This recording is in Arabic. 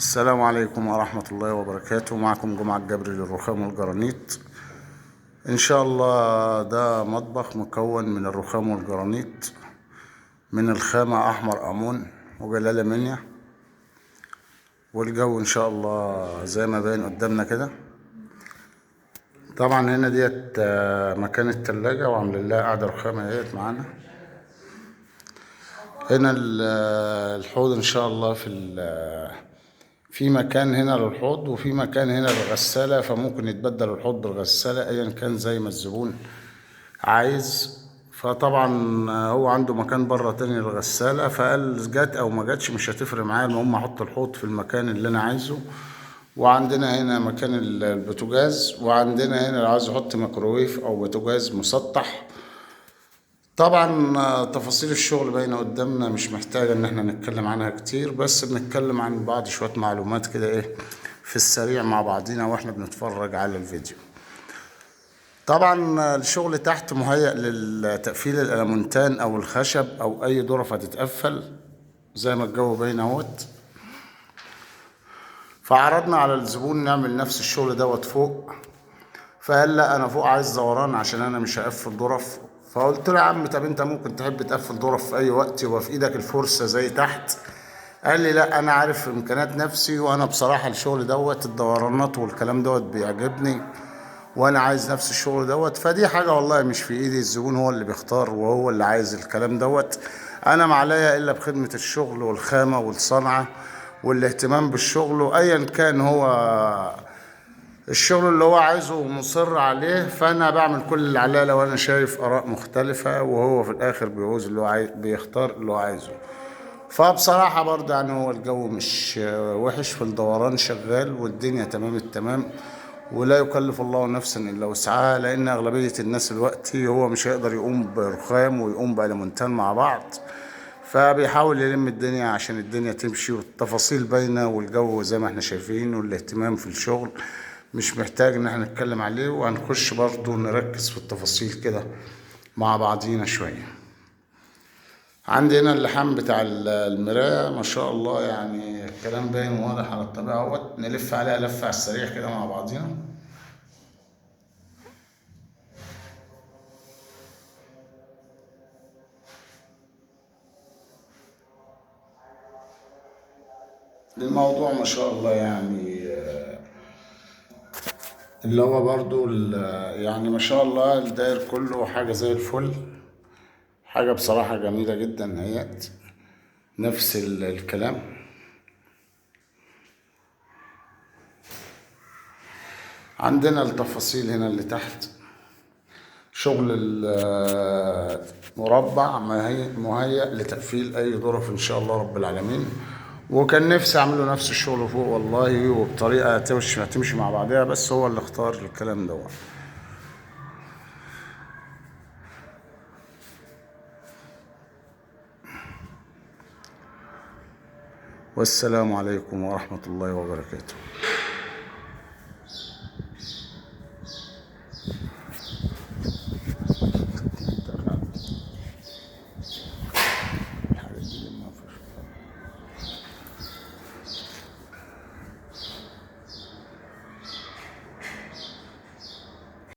السلام عليكم ورحمة الله وبركاته. معكم جمعة الجبري للرخام والجرانيت. إن شاء الله ده مطبخ مكون من الرخام والجرانيت من الخامة أحمر أمون وجلالة منيا. والجو إن شاء الله زي ما باين قدامنا كده. طبعا هنا ديت مكان التلاجة وعاملين لها قاعدة رخامة ديت معانا. هنا الحوض إن شاء الله في مكان هنا للحوض وفي مكان هنا للغسالة، فممكن يتبدل الحوض بالغسالة ايا كان زي ما الزبون عايز. فطبعا هو عنده مكان بره تاني للغسالة، فقال جات او ما جاتش مش هتفرق معايا، المهم احط الحوض في المكان اللي انا عايزه. وعندنا هنا مكان البوتاجاز، وعندنا هنا لو عايز احط ميكروويف او بوتاجاز مسطح. طبعا تفاصيل الشغل باينة قدامنا، مش محتاجة ان احنا نتكلم عنها كتير، بس بنتكلم عن بعض شوية معلومات كده ايه في السريع مع بعضينا واحنا بنتفرج على الفيديو. طبعا الشغل تحت مهيأ للتقفيل الألمونتان او الخشب او اي ظرف هتتقفل زي ما الجو باين اهوت. فعرضنا على الزبون نعمل نفس الشغل دوت فوق، فقال لا انا فوق عايز دوران عشان انا مش هقفل ظرف. فقلت له يا عم طب انت ممكن تحب تقفل ظرف في اي وقت يبقى في ايدك الفرصه زي تحت. قال لي لا انا عارف امكانيات نفسي، وانا بصراحه الشغل دوت الدورانات والكلام دوت بيعجبني، وانا عايز نفس الشغل دوت. فدي حاجه والله مش في ايدي، الزبون هو اللي بيختار وهو اللي عايز الكلام دوت. انا ما عليا الا بخدمه الشغل والخامه والصنعه والاهتمام بالشغل، وايا كان هو الشغل اللي هو عايزه ومصر عليه، فانا بعمل كل اللي عليا لو انا شايف اراء مختلفة، وهو في الاخر بيعوز اللي هو بيختار اللي هو عايزه. فبصراحة برضه يعني هو الجو مش وحش، في الدوران شغال والدنيا تمام التمام، ولا يكلف الله نفسا الا وسعها، لان اغلبية الناس دلوقتي هو مش هيقدر يقوم برخام ويقوم بألمونتان مع بعض، فبيحاول يلم الدنيا عشان الدنيا تمشي، والتفاصيل باينة والجو زي ما احنا شايفين، والاهتمام في الشغل مش محتاج ان احنا نتكلم عليه. وهنخش برضو نركز في التفاصيل كده مع بعضينا شوية. عندي هنا اللحام بتاع المراية ما شاء الله، يعني الكلام باين واضح على الطبيعة اهوت. نلف عليها لفة على السريع كده مع بعضينا. الموضوع ما شاء الله يعني اللي هو برضو يعني ما شاء الله الداير كله حاجة زي الفل، حاجة بصراحة جميلة جدا اهيت. نفس الكلام. عندنا التفاصيل هنا اللي تحت شغل المربع مهيأ لتقفيل أي ظرف إن شاء الله رب العالمين. وكان نفسي أعمله نفس الشغل فوق والله، وبطريقة هتمشي مع بعضها، بس هو اللي اختار الكلام ده. والسلام عليكم ورحمة الله وبركاته.